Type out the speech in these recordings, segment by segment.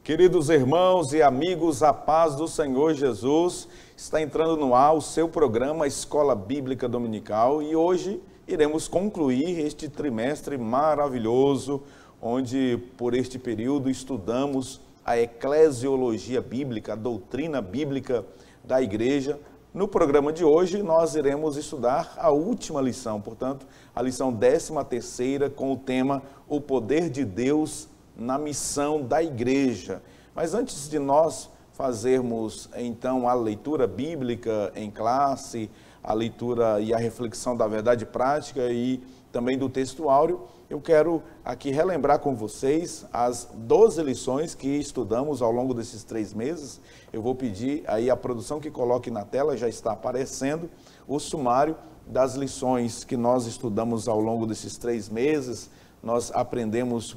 Queridos irmãos e amigos, a paz do Senhor Jesus, está entrando no ar o seu programa Escola Bíblica Dominical e hoje iremos concluir este trimestre maravilhoso, onde por este período estudamos a eclesiologia bíblica, a doutrina bíblica da igreja. No programa de hoje nós iremos estudar a última lição, portanto, a lição 13ª com o tema O Poder de Deus na missão da igreja. Mas antes de nós fazermos então a leitura bíblica em classe, a leitura e a reflexão da verdade prática e também do texto áureo, eu quero aqui relembrar com vocês as 12 lições que estudamos ao longo desses 3 meses. Eu vou pedir aí a produção que coloque na tela, já está aparecendo, o sumário das lições que nós estudamos ao longo desses 3 meses. Nós aprendemos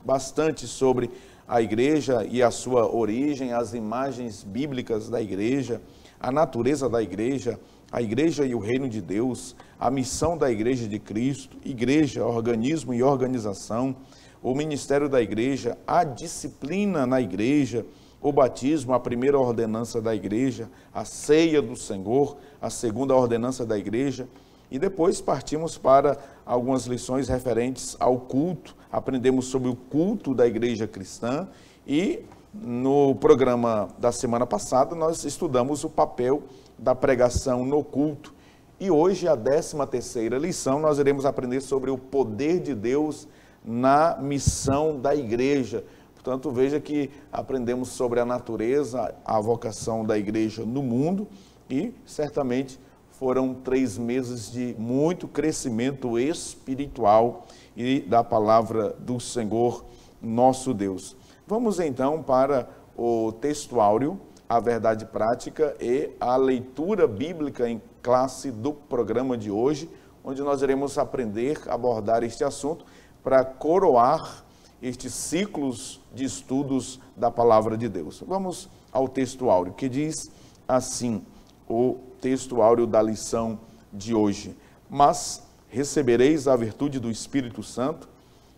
bastante sobre a igreja e a sua origem, as imagens bíblicas da igreja, a natureza da igreja, a igreja e o reino de Deus, a missão da igreja de Cristo, igreja, organismo e organização, o ministério da igreja, a disciplina na igreja, o batismo, a primeira ordenança da igreja, a ceia do Senhor, a segunda ordenança da igreja. E depois partimos para algumas lições referentes ao culto. Aprendemos sobre o culto da igreja cristã e no programa da semana passada nós estudamos o papel da pregação no culto. E hoje, a 13ª lição, nós iremos aprender sobre o poder de Deus na missão da igreja. Portanto, veja que aprendemos sobre a natureza, a vocação da igreja no mundo e certamente foram 3 meses de muito crescimento espiritual e da palavra do Senhor nosso Deus. Vamos então para o texto áureo, a verdade prática e a leitura bíblica em classe do programa de hoje, onde nós iremos aprender a abordar este assunto para coroar estes ciclos de estudos da palavra de Deus. Vamos ao texto áureo, que diz assim, o texto áureo da lição de hoje. Mas recebereis a virtude do Espírito Santo,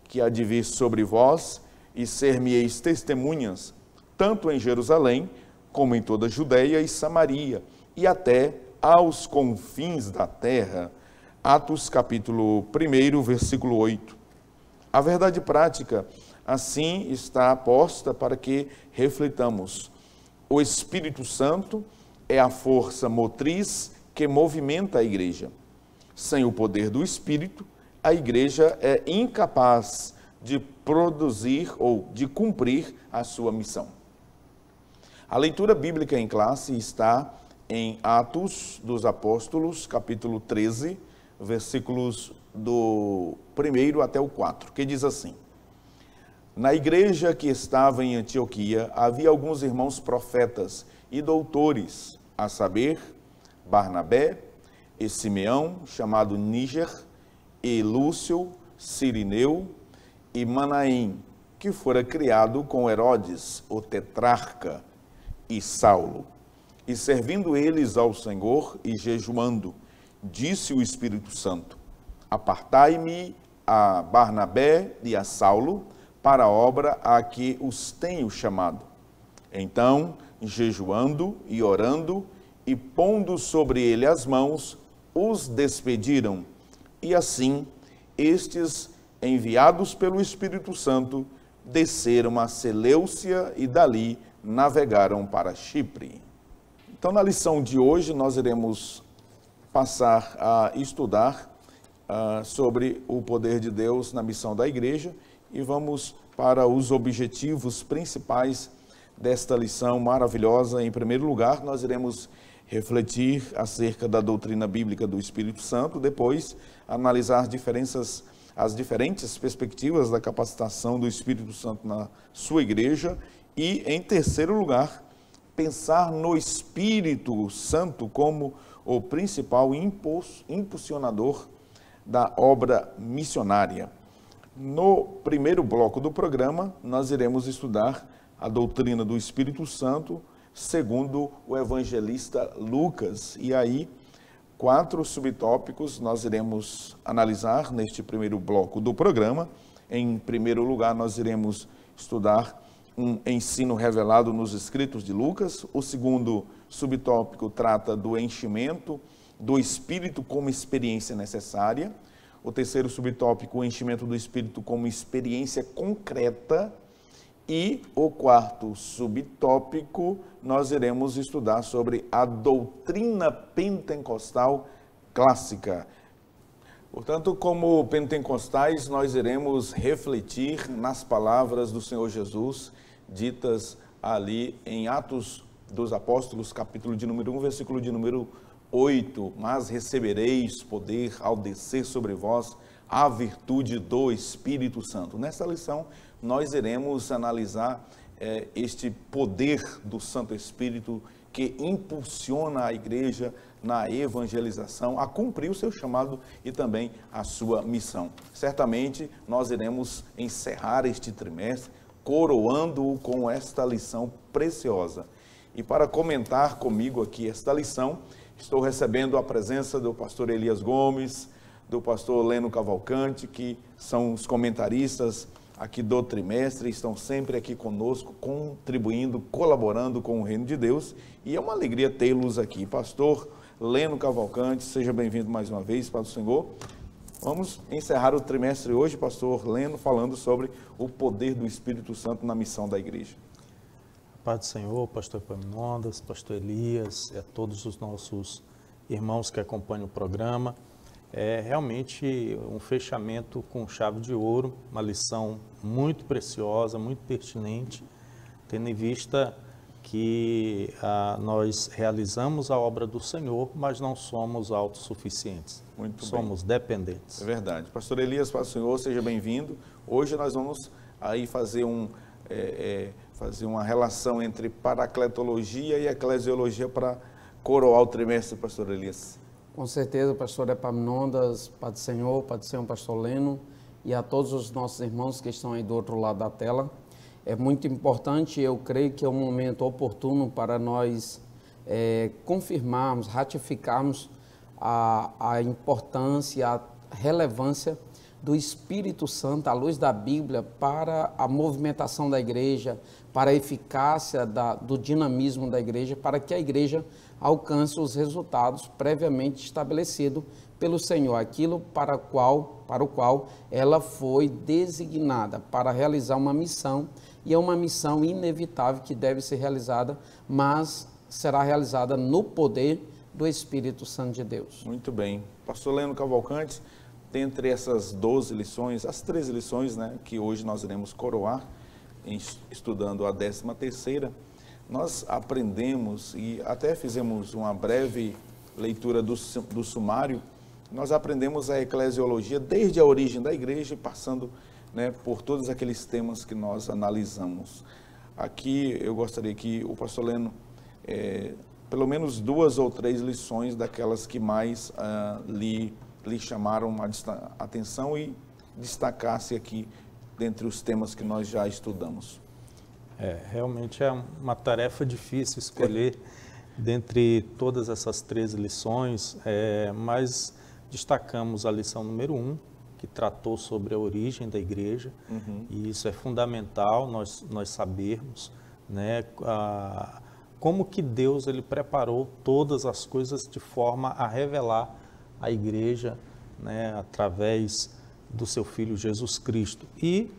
que há de vir sobre vós, e ser-me-eis testemunhas, tanto em Jerusalém, como em toda a Judeia e Samaria, e até aos confins da terra. Atos capítulo 1, versículo 8. A verdade prática, assim, está posta para que reflitamos. O Espírito Santo é a força motriz que movimenta a igreja. Sem o poder do Espírito, a igreja é incapaz de produzir ou de cumprir a sua missão. A leitura bíblica em classe está em Atos dos Apóstolos, capítulo 13, versículos do 1 até o 4, que diz assim: Na igreja que estava em Antioquia, havia alguns irmãos profetas e doutores, a saber, Barnabé e Simeão, chamado Níger, e Lúcio, Cirineu e Manaém, que fora criado com Herodes, o tetrarca, e Saulo. E servindo eles ao Senhor e jejuando, disse o Espírito Santo: Apartai-me a Barnabé e a Saulo para a obra a que os tenho chamado. Então, jejuando e orando e pondo sobre ele as mãos, os despediram. E assim, estes, enviados pelo Espírito Santo, desceram a Seleucia e dali navegaram para Chipre. Então, na lição de hoje, nós iremos passar a estudar sobre o poder de Deus na missão da igreja e vamos para os objetivos principais desta lição maravilhosa. Em primeiro lugar, nós iremos refletir acerca da doutrina bíblica do Espírito Santo, depois analisar as diferentes perspectivas da capacitação do Espírito Santo na sua igreja e, em terceiro lugar, pensar no Espírito Santo como o principal impulsionador da obra missionária. No primeiro bloco do programa, nós iremos estudar a doutrina do Espírito Santo segundo o evangelista Lucas. E aí, 4 subtópicos nós iremos analisar neste primeiro bloco do programa. Em primeiro lugar, nós iremos estudar um ensino revelado nos escritos de Lucas. O segundo subtópico trata do enchimento do Espírito como experiência necessária. O terceiro subtópico, o enchimento do Espírito como experiência concreta. E o quarto subtópico, nós iremos estudar sobre a doutrina pentecostal clássica. Portanto, como pentecostais, nós iremos refletir nas palavras do Senhor Jesus, ditas ali em Atos dos Apóstolos, capítulo de número 1, versículo de número 8. Mas recebereis poder ao descer sobre vós a virtude do Espírito Santo. Nesta lição, nós iremos analisar este poder do Santo Espírito que impulsiona a igreja na evangelização a cumprir o seu chamado e também a sua missão. Certamente, nós iremos encerrar este trimestre coroando-o com esta lição preciosa. E para comentar comigo aqui esta lição, estou recebendo a presença do pastor Elias Gomes, do pastor Leno Cavalcante, que são os comentaristas aqui do trimestre, estão sempre aqui conosco, contribuindo, colaborando com o reino de Deus, e é uma alegria tê-los aqui. Pastor Leno Cavalcante, seja bem-vindo mais uma vez, Pai do Senhor. Vamos encerrar o trimestre hoje, pastor Leno, falando sobre o poder do Espírito Santo na missão da igreja. Pai do Senhor, pastor Epaminondas, pastor Elias, a todos os nossos irmãos que acompanham o programa. É realmente um fechamento com chave de ouro, uma lição muito preciosa, muito pertinente, tendo em vista que nós realizamos a obra do Senhor, mas não somos autossuficientes, somos dependentes. É verdade. Pastor Elias, Pai do Senhor, seja bem-vindo. Hoje nós vamos aí fazer uma relação entre paracletologia e eclesiologia para coroar o trimestre, pastor Elias. Com certeza, pastor Epaminondas, Pai do Senhor, pastor Leno e a todos os nossos irmãos que estão aí do outro lado da tela. É muito importante, eu creio que é um momento oportuno para nós confirmarmos, ratificarmos a importância, a relevância do Espírito Santo, à luz da Bíblia, para a movimentação da igreja, para a eficácia do dinamismo da igreja, para que a igreja alcance os resultados previamente estabelecidos pelo Senhor, aquilo para o qual ela foi designada para realizar uma missão, e é uma missão inevitável que deve ser realizada, mas será realizada no poder do Espírito Santo de Deus. Muito bem. Pastor Leno Cavalcante, dentre essas 12 lições, as 13 lições, né, que hoje nós iremos coroar, estudando a 13ª, nós aprendemos, e até fizemos uma breve leitura do sumário, nós aprendemos a eclesiologia desde a origem da igreja, passando, né, por todos aqueles temas que nós analisamos. Aqui eu gostaria que o pastor Leno, pelo menos 2 ou 3 lições daquelas que mais lhe chamaram a atenção e destacasse aqui dentre os temas que nós já estudamos. Realmente é uma tarefa difícil escolher dentre todas essas 13 lições, mas destacamos a lição número 1, que tratou sobre a origem da igreja, e isso é fundamental nós sabermos, né, como que Deus ele preparou todas as coisas de forma a revelar a igreja, né, através do seu Filho Jesus Cristo. E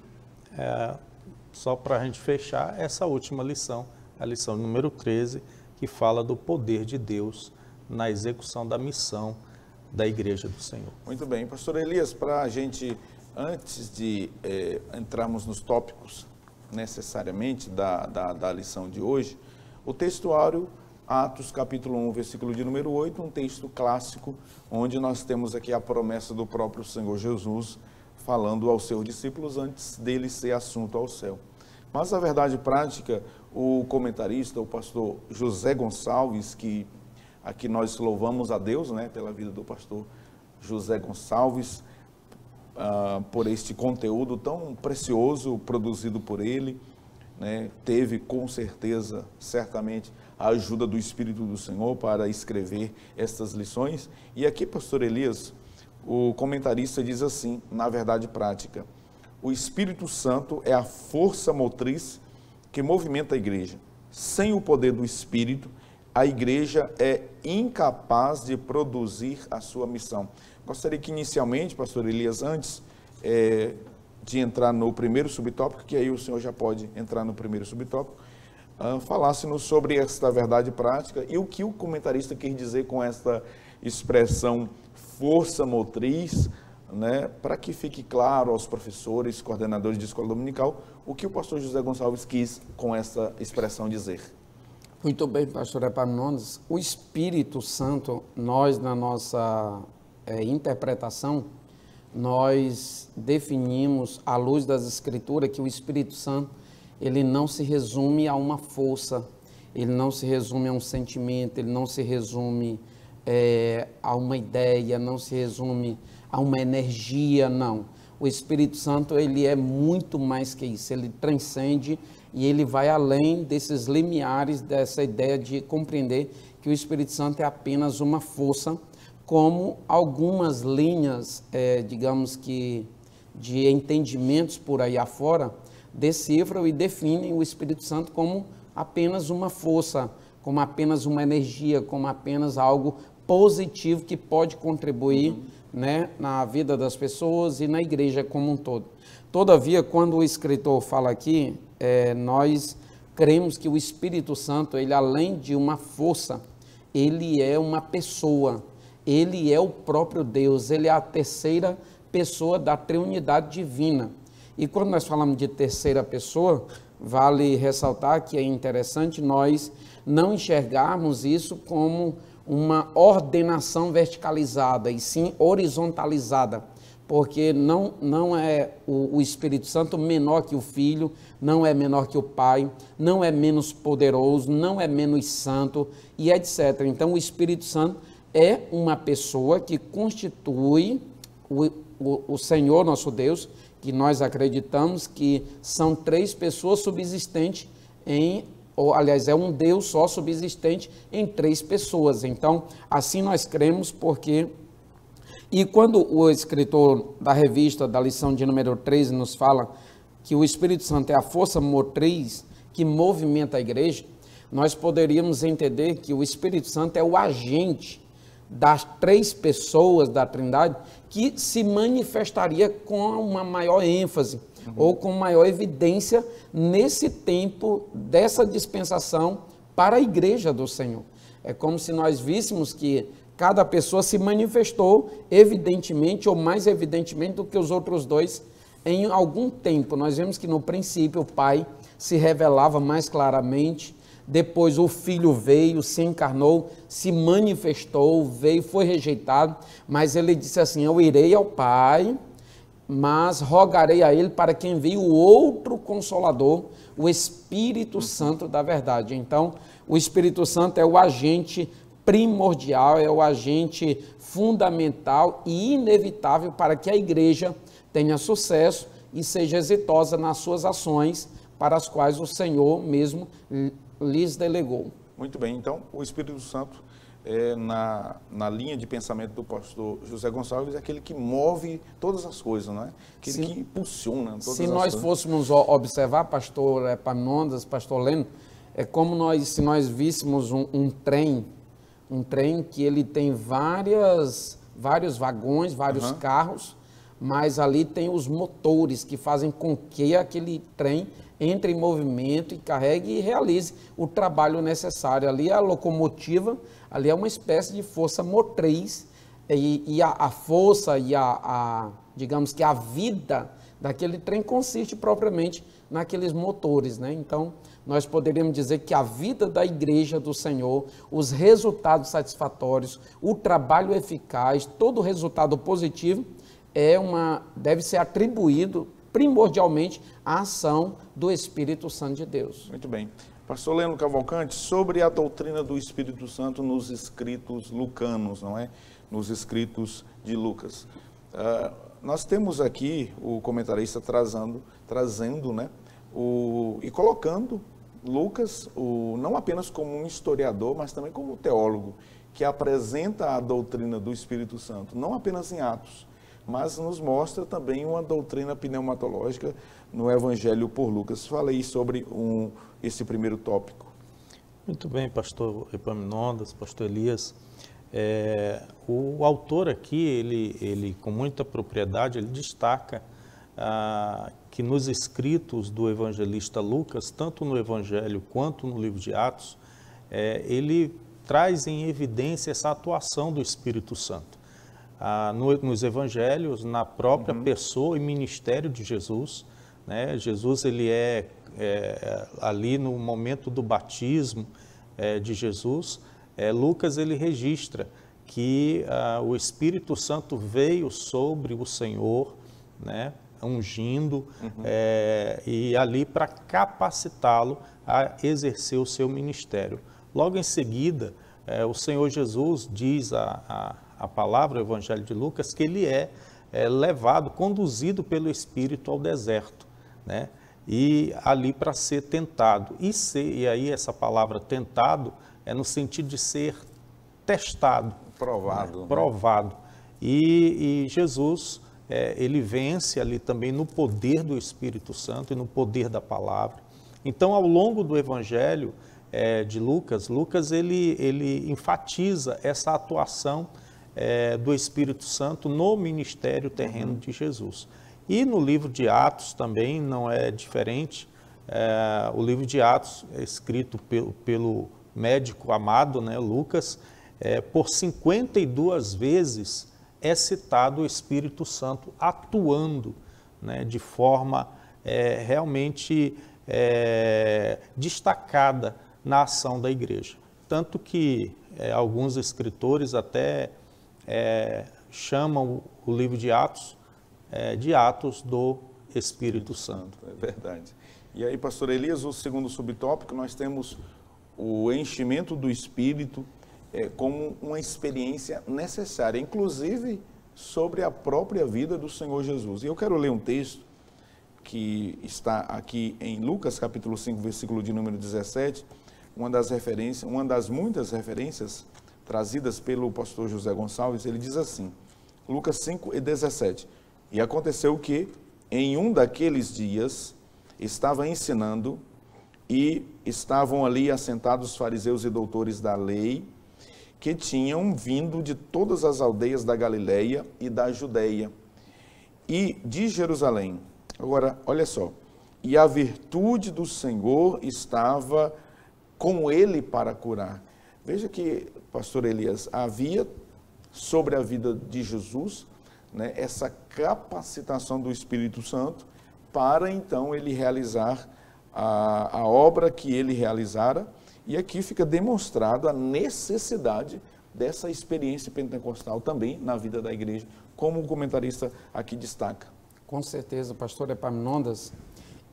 só para a gente fechar essa última lição, a lição número 13, que fala do poder de Deus na execução da missão da Igreja do Senhor. Muito bem. Pastor Elias, para a gente, antes de entrarmos nos tópicos necessariamente da lição de hoje, o textuário, Atos capítulo 1, versículo de número 8, um texto clássico, onde nós temos aqui a promessa do próprio Senhor Jesus, falando aos seus discípulos antes dele ser assunto ao céu. Mas a verdade prática, o comentarista, o pastor José Gonçalves, que aqui nós louvamos a Deus, né, pela vida do pastor José Gonçalves, por este conteúdo tão precioso produzido por ele, né, teve com certeza, certamente, a ajuda do Espírito do Senhor para escrever estas lições. E aqui, pastor Elias, o comentarista diz assim, na verdade prática: o Espírito Santo é a força motriz que movimenta a igreja. Sem o poder do Espírito, a igreja é incapaz de produzir a sua missão. Gostaria que inicialmente, pastor Elias, antes de entrar no primeiro subtópico, que aí o senhor já pode entrar no primeiro subtópico, falasse-nos sobre esta verdade prática e o que o comentarista quer dizer com esta expressão força motriz, né, para que fique claro aos professores, coordenadores de escola dominical, o que o pastor José Gonçalves quis com essa expressão dizer. Muito bem, pastor Epaminondas. O Espírito Santo, nós na nossa interpretação, nós definimos à luz das Escrituras que o Espírito Santo, ele não se resume a uma força, ele não se resume a um sentimento, ele não se resume a uma ideia, não se resume a uma energia, não. O Espírito Santo, ele é muito mais que isso, ele transcende e ele vai além desses limiares, dessa ideia de compreender que o Espírito Santo é apenas uma força, como algumas linhas, digamos que, de entendimentos por aí afora, decifram e definem o Espírito Santo como apenas uma força, como apenas uma energia, como apenas algo positivo que pode contribuir né, na vida das pessoas e na igreja como um todo. Todavia, quando o escritor fala aqui, nós cremos que o Espírito Santo, ele além de uma força, ele é uma pessoa, ele é o próprio Deus, ele é a terceira pessoa da Trindade Divina. E quando nós falamos de terceira pessoa, vale ressaltar que é interessante nós não enxergarmos isso como uma ordenação verticalizada, e sim horizontalizada, porque não é o Espírito Santo menor que o Filho, não é menor que o Pai, não é menos poderoso, não é menos santo, e etc. Então, o Espírito Santo é uma pessoa que constitui o Senhor, nosso Deus, que nós acreditamos que são três pessoas subsistentes aliás, é um Deus só subsistente em três pessoas. Então, assim nós cremos, porque... E quando o escritor da revista, da lição de número 13, nos fala que o Espírito Santo é a força motriz que movimenta a igreja, nós poderíamos entender que o Espírito Santo é o agente das três pessoas da Trindade que se manifestaria com uma maior ênfase, ou com maior evidência nesse tempo dessa dispensação para a igreja do Senhor. É como se nós víssemos que cada pessoa se manifestou evidentemente ou mais evidentemente do que os outros dois em algum tempo. Nós vemos que no princípio o Pai se revelava mais claramente, depois o Filho veio, se encarnou, se manifestou, veio, foi rejeitado, mas ele disse assim: eu irei ao Pai, mas rogarei a ele para que envie o outro Consolador, o Espírito Santo da verdade. Então, o Espírito Santo é o agente primordial, é o agente fundamental e inevitável para que a igreja tenha sucesso e seja exitosa nas suas ações para as quais o Senhor mesmo lhes delegou. Muito bem, então o Espírito Santo, na linha de pensamento do pastor José Gonçalves, é aquele que move todas as coisas, não é? Aquele que impulsiona todas as coisas. Se nós fôssemos observar, pastor Epaminondas, pastor Leno, é como se nós víssemos um trem que ele tem vários vagões, vários carros, mas ali tem os motores que fazem com que aquele trem entre em movimento e carregue e realize o trabalho necessário. Ali a locomotiva, ali é uma espécie de força motriz e a força e digamos que a vida daquele trem consiste propriamente naqueles motores, né? Então, nós poderíamos dizer que a vida da igreja do Senhor, os resultados satisfatórios, o trabalho eficaz, todo o resultado positivo deve ser atribuído primordialmente à ação do Espírito Santo de Deus. Muito bem. Pastor Leno Cavalcante, sobre a doutrina do Espírito Santo nos escritos lucanos, não é? Nos escritos de Lucas. Nós temos aqui o comentarista trazendo, né? E colocando Lucas, não apenas como um historiador, mas também como teólogo, que apresenta a doutrina do Espírito Santo, não apenas em Atos, mas nos mostra também uma doutrina pneumatológica no Evangelho por Lucas. Falei sobre esse primeiro tópico. Muito bem, pastor Epaminondas, pastor Elias. O autor aqui, ele com muita propriedade, ele destaca que nos escritos do evangelista Lucas, tanto no Evangelho quanto no livro de Atos, ele traz em evidência essa atuação do Espírito Santo. Nos Evangelhos, na própria pessoa e ministério de Jesus, né? Jesus ele ali no momento do batismo de Jesus, Lucas ele registra que o Espírito Santo veio sobre o Senhor, né? Ungindo, e ali para capacitá-lo a exercer o seu ministério. Logo em seguida, o Senhor Jesus diz a palavra, o Evangelho de Lucas, que ele levado, conduzido pelo Espírito ao deserto, né? E ali para ser tentado. E aí essa palavra tentado é no sentido de ser testado. Provado. Né? Provado. E Jesus, ele vence ali também no poder do Espírito Santo e no poder da palavra. Então, ao longo do Evangelho de Lucas, ele enfatiza essa atuação do Espírito Santo no ministério terreno de Jesus. E no livro de Atos também não é diferente. O livro de Atos é escrito pelo médico amado, né, Lucas, por 52 vezes é citado o Espírito Santo atuando, né, de forma realmente destacada na ação da igreja. Tanto que alguns escritores até chamam o livro de Atos do Espírito Santo. É verdade. E aí, pastor Elias, o segundo subtópico, nós temos o enchimento do Espírito como uma experiência necessária, inclusive sobre a própria vida do Senhor Jesus. E eu quero ler um texto que está aqui em Lucas, capítulo 5, versículo de número 17, uma das muitas referências trazidas pelo pastor José Gonçalves. Ele diz assim, Lucas 5:17, e aconteceu que, em um daqueles dias, estava ensinando, e estavam ali assentados os fariseus e doutores da lei, que tinham vindo de todas as aldeias da Galileia e da Judeia, e de Jerusalém. Agora, olha só, e a virtude do Senhor estava com ele para curar. Veja que, pastor Elias, havia sobre a vida de Jesus, né, essa capacitação do Espírito Santo para então ele realizar a obra que ele realizara, e aqui fica demonstrado a necessidade dessa experiência pentecostal também na vida da igreja, como o comentarista aqui destaca. Com certeza, pastor Epaminondas.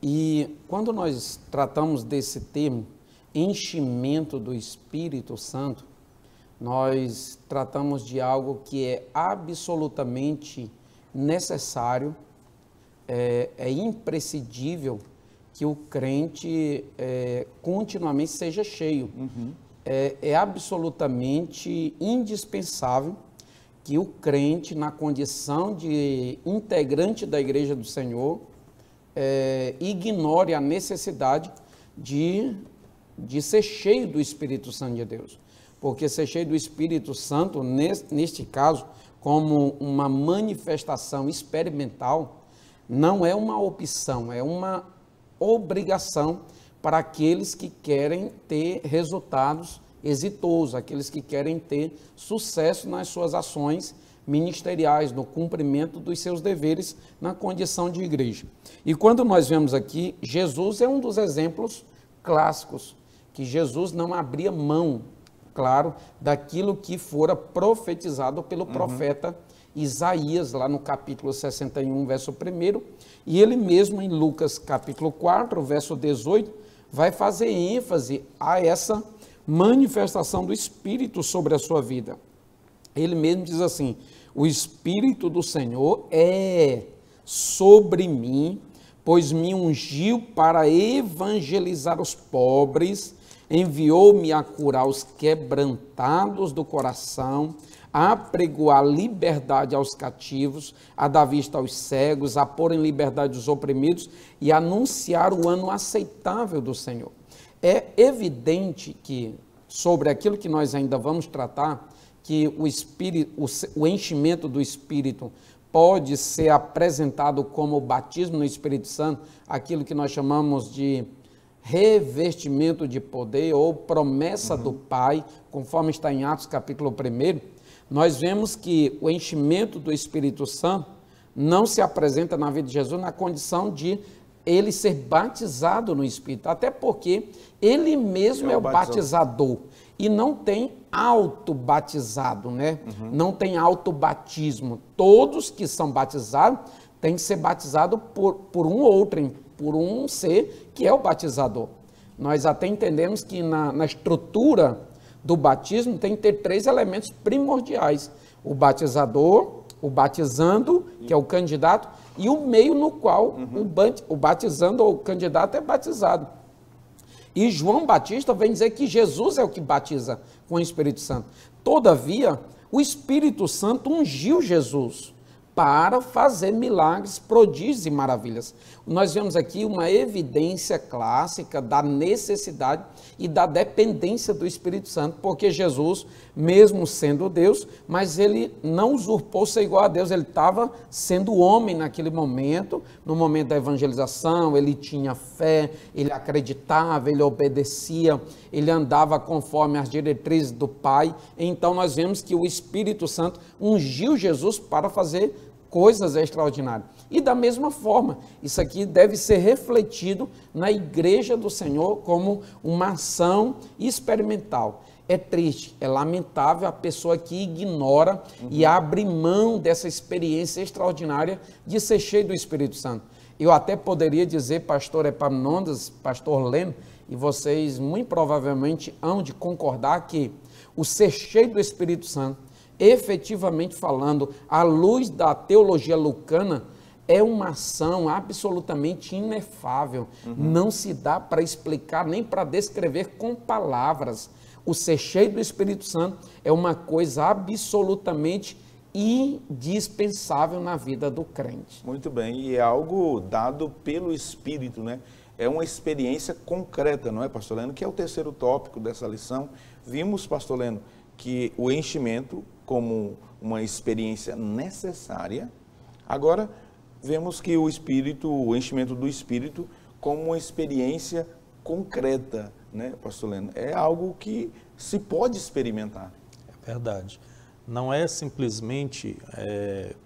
E quando nós tratamos desse termo, enchimento do Espírito Santo, nós tratamos de algo que é absolutamente necessário, é imprescindível que o crente continuamente seja cheio. É absolutamente indispensável que o crente, na condição de integrante da Igreja do Senhor, ignore a necessidade de ser cheio do Espírito Santo de Deus. Porque ser cheio do Espírito Santo, neste caso, como uma manifestação experimental, não é uma opção, é uma obrigação para aqueles que querem ter resultados exitosos, aqueles que querem ter sucesso nas suas ações ministeriais, no cumprimento dos seus deveres na condição de igreja. E quando nós vemos aqui, Jesus é um dos exemplos clássicos, que Jesus não abria mão, claro, daquilo que fora profetizado pelo profeta Isaías, lá no capítulo 61, verso 1, e ele mesmo em Lucas capítulo 4, verso 18, vai fazer ênfase a essa manifestação do Espírito sobre a sua vida. Ele mesmo diz assim, o Espírito do Senhor é sobre mim, pois me ungiu para evangelizar os pobres, enviou-me a curar os quebrantados do coração, a apregoar liberdade aos cativos, a dar vista aos cegos, a pôr em liberdade os oprimidos e anunciar o ano aceitável do Senhor. É evidente que, sobre aquilo que nós ainda vamos tratar, que o enchimento do Espírito pode ser apresentado como batismo no Espírito Santo, aquilo que nós chamamos de revestimento de poder ou promessa do Pai, conforme está em Atos capítulo 1, nós vemos que o enchimento do Espírito Santo não se apresenta na vida de Jesus na condição de ele ser batizado no Espírito, até porque ele mesmo é o batizador e não tem auto-batizado, né? Não tem auto-batismo. Todos que são batizados têm que ser batizados por um outro, por um ser que é o batizador. Nós até entendemos que na estrutura do batismo tem que ter 3 elementos primordiais: o batizador, o batizando, que é o candidato, e o meio no qual o batizando ou o candidato é batizado. E João Batista vem dizer que Jesus é o que batiza com o Espírito Santo. Todavia, o Espírito Santo ungiu Jesus para fazer milagres, prodígios e maravilhas. Nós vemos aqui uma evidência clássica da necessidade e da dependência do Espírito Santo, porque Jesus, mesmo sendo Deus, mas ele não usurpou ser igual a Deus, ele estava sendo homem naquele momento, no momento da evangelização, ele tinha fé, ele acreditava, ele obedecia, ele andava conforme as diretrizes do Pai. Então nós vemos que o Espírito Santo ungiu Jesus para fazer coisas extraordinárias. E da mesma forma, isso aqui deve ser refletido na igreja do Senhor como uma ação experimental. É triste, é lamentável a pessoa que ignora e abre mão dessa experiência extraordinária de ser cheio do Espírito Santo. Eu até poderia dizer, pastor Epaminondas, pastor Leno, e vocês muito provavelmente hão de concordar que o ser cheio do Espírito Santo, efetivamente falando, à luz da teologia lucana, é uma ação absolutamente inefável. Não se dá para explicar nem para descrever com palavras. O ser cheio do Espírito Santo é uma coisa absolutamente indispensável na vida do crente. Muito bem, e é algo dado pelo Espírito, né? É uma experiência concreta, não é, pastor Leno? Que é o terceiro tópico dessa lição. Vimos, pastor Leno, que o enchimento como uma experiência necessária. Agora, vemos que o enchimento do Espírito como uma experiência concreta, né, pastor Leno? É algo que se pode experimentar. É verdade. Não é simplesmente,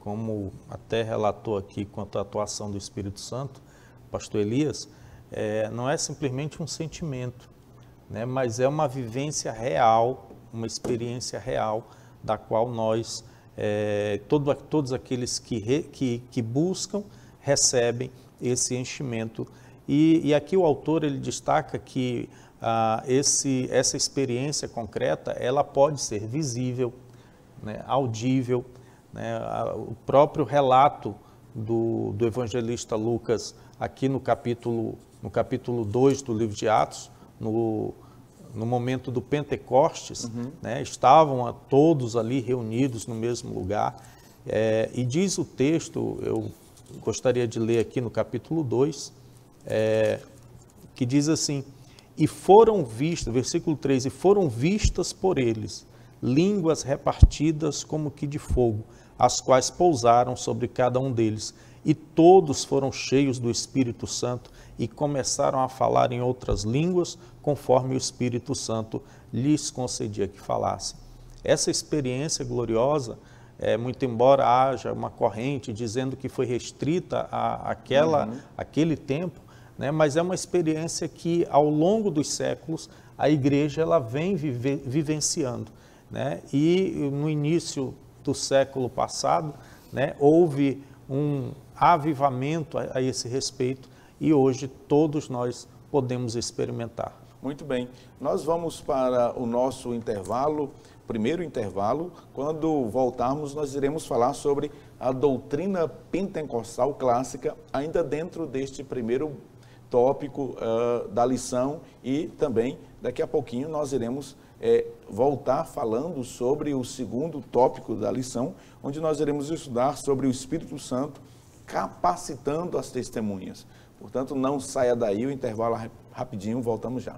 como até relatou aqui quanto à atuação do Espírito Santo, pastor Elias, não é simplesmente um sentimento, né, mas é uma vivência real, uma experiência real, da qual nós, todos aqueles que buscam, recebem esse enchimento. E aqui o autor ele destaca que essa experiência concreta, ela pode ser visível, né, audível, né, o próprio relato do evangelista Lucas, aqui no capítulo 2 do livro de Atos, no momento do Pentecostes, né, estavam todos ali reunidos no mesmo lugar, e diz o texto, eu gostaria de ler aqui no capítulo 2, que diz assim: e foram vistas, versículo 3, e foram vistas por eles línguas repartidas como que de fogo, as quais pousaram sobre cada um deles, e todos foram cheios do Espírito Santo e começaram a falar em outras línguas, conforme o Espírito Santo lhes concedia que falassem. Essa experiência gloriosa, muito embora haja uma corrente dizendo que foi restrita àquele tempo, né, mas é uma experiência que ao longo dos séculos a igreja ela vem vivenciando, né? E no início do século passado, né, houve um avivamento a esse respeito e hoje todos nós podemos experimentar. Muito bem, nós vamos para o nosso intervalo, primeiro intervalo. Quando voltarmos nós iremos falar sobre a doutrina pentecostal clássica, ainda dentro deste primeiro tópico da lição e também daqui a pouquinho nós iremos voltar falando sobre o segundo tópico da lição, onde nós iremos estudar sobre o Espírito Santo capacitando as testemunhas. Portanto, não saia daí, o intervalo rapidinho, voltamos já.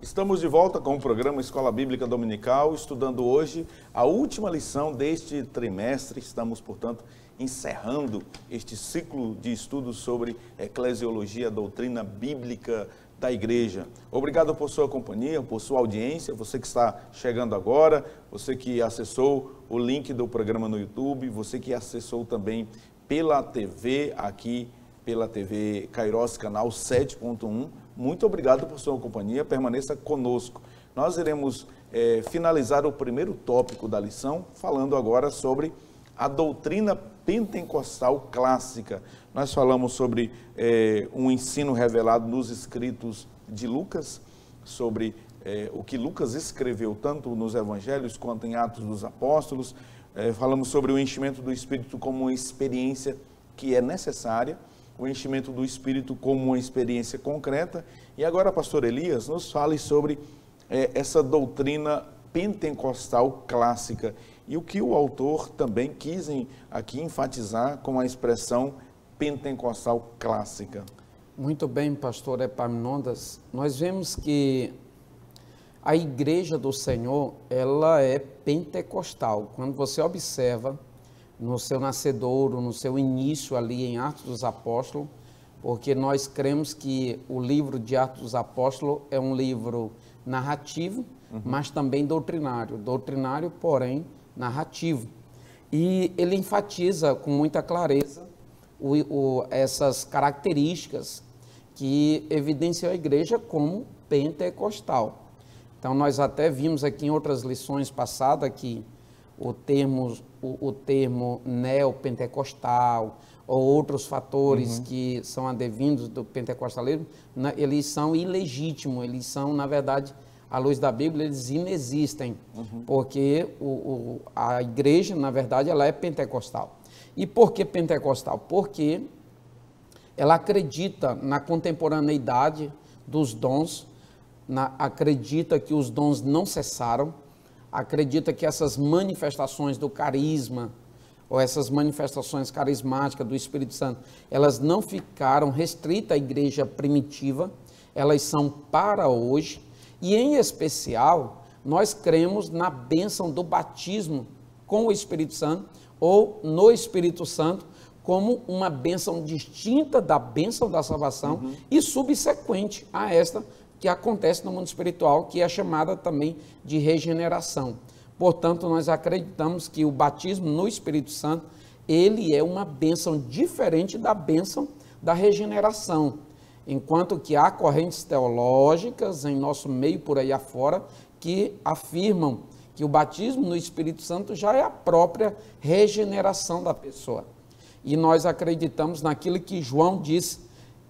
Estamos de volta com o programa Escola Bíblica Dominical, estudando hoje a última lição deste trimestre. Estamos, portanto, encerrando este ciclo de estudos sobre eclesiologia, doutrina bíblica da igreja. Obrigado por sua companhia, por sua audiência, você que está chegando agora, você que acessou o link do programa no YouTube, você que acessou também pela TV, aqui pela TV Kairos, canal 7.1. Muito obrigado por sua companhia, permaneça conosco. Nós iremos finalizar o primeiro tópico da lição, falando agora sobre a doutrina pentecostal clássica. Nós falamos sobre um ensino revelado nos escritos de Lucas, sobre o que Lucas escreveu tanto nos evangelhos quanto em Atos dos Apóstolos. Falamos sobre o enchimento do Espírito como uma experiência que é necessária, o enchimento do Espírito como uma experiência concreta. E agora, pastor Elias, nos fale sobre essa doutrina pentecostal clássica e o que o autor também quis aqui enfatizar com a expressão pentecostal clássica. Muito bem, pastor Epaminondas. Nós vemos que a igreja do Senhor, ela é pentecostal. Quando você observa no seu nascedouro, no seu início ali em Atos dos Apóstolos, porque nós cremos que o livro de Atos dos Apóstolos é um livro narrativo, mas também doutrinário. Doutrinário, porém, narrativo. E ele enfatiza com muita clareza essas características que evidenciam a igreja como pentecostal. Então, nós até vimos aqui em outras lições passadas que o termo neopentecostal ou outros fatores que são advindos do pentecostalismo, eles são ilegítimos, eles são, na verdade, à luz da Bíblia, eles inexistem, porque a igreja, na verdade, ela é pentecostal. E por que pentecostal? Porque ela acredita na contemporaneidade dos dons, acredita que os dons não cessaram, acredita que essas manifestações do carisma, ou essas manifestações carismáticas do Espírito Santo, elas não ficaram restritas à igreja primitiva, elas são para hoje, e em especial, nós cremos na bênção do batismo com o Espírito Santo, ou no Espírito Santo, como uma bênção distinta da bênção da salvação e subsequente a esta que acontece no mundo espiritual, que é chamada também de regeneração. Portanto, nós acreditamos que o batismo no Espírito Santo, ele é uma bênção diferente da bênção da regeneração, enquanto que há correntes teológicas em nosso meio por aí afora que afirmam que o batismo no Espírito Santo já é a própria regeneração da pessoa. E nós acreditamos naquilo que João disse.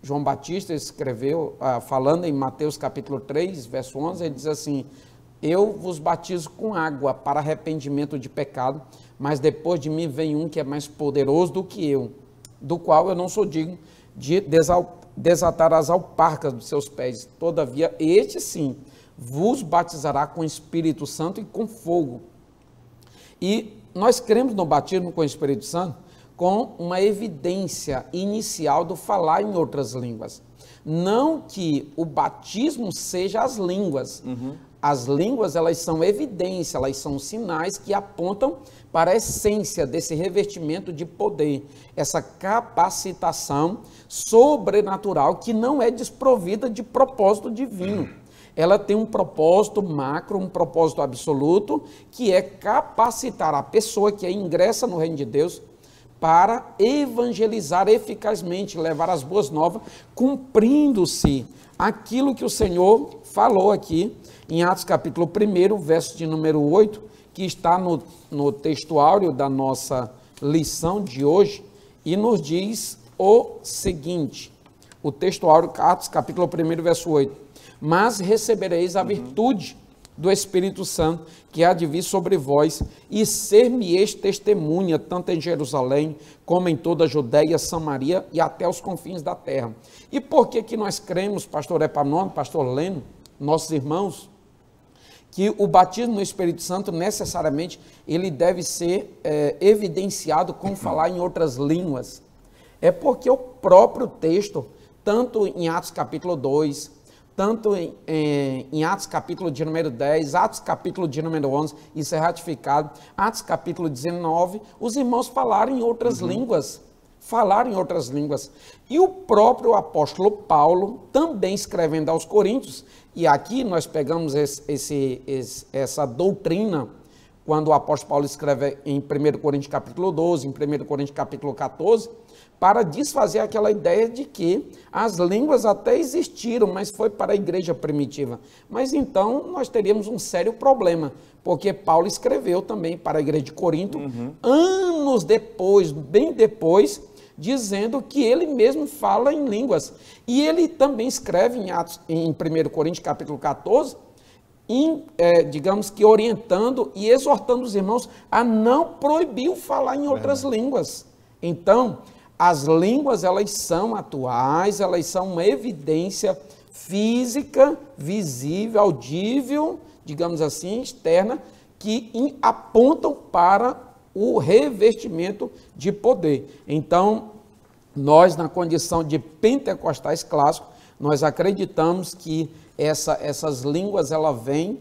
João Batista escreveu, falando em Mateus capítulo 3, verso 11, ele diz assim: eu vos batizo com água para arrependimento de pecado, mas depois de mim vem um que é mais poderoso do que eu, do qual eu não sou digno de desatar as alparcas dos seus pés. Todavia, este sim, vos batizará com Espírito Santo e com fogo. E nós cremos no batismo com o Espírito Santo com uma evidência inicial do falar em outras línguas. Não que o batismo seja as línguas. As línguas, elas são evidência, elas são sinais que apontam para a essência desse revestimento de poder, essa capacitação sobrenatural que não é desprovida de propósito divino. Ela tem um propósito macro, um propósito absoluto, que é capacitar a pessoa que ingressa no reino de Deus para evangelizar eficazmente, levar as boas novas, cumprindo-se aquilo que o Senhor falou aqui em Atos capítulo 1, verso de número 8, que está no texto áureo da nossa lição de hoje, e nos diz o seguinte, o texto áureo, Atos capítulo 1, verso 8, mas recebereis a virtude do Espírito Santo, que há de vir sobre vós, e ser-me-eis testemunha, tanto em Jerusalém, como em toda a Judéia, Samaria e até os confins da terra. E por que nós cremos, pastor Epaminondas, pastor Leno, nossos irmãos, que o batismo no Espírito Santo, necessariamente, ele deve ser evidenciado com falar em outras línguas? É porque o próprio texto, tanto em Atos capítulo 2, tanto em Atos capítulo de número 10, Atos capítulo de número 11, isso é ratificado, Atos capítulo 19, os irmãos falaram em outras línguas, e o próprio apóstolo Paulo, também escrevendo aos Coríntios, e aqui nós pegamos essa doutrina, quando o apóstolo Paulo escreve em 1 Coríntios capítulo 12, em 1 Coríntios capítulo 14, para desfazer aquela ideia de que as línguas até existiram, mas foi para a igreja primitiva. Mas então nós teríamos um sério problema, porque Paulo escreveu também para a igreja de Corinto, anos depois, bem depois, dizendo que ele mesmo fala em línguas. E ele também escreve em 1 Coríntios capítulo 14, digamos que orientando e exortando os irmãos a não proibir o falar em outras línguas. Então, as línguas, elas são atuais, elas são uma evidência física, visível, audível, digamos assim, externa, que apontam para o revestimento de poder. Então, nós, na condição de pentecostais clássicos, nós acreditamos que essas línguas, ela vem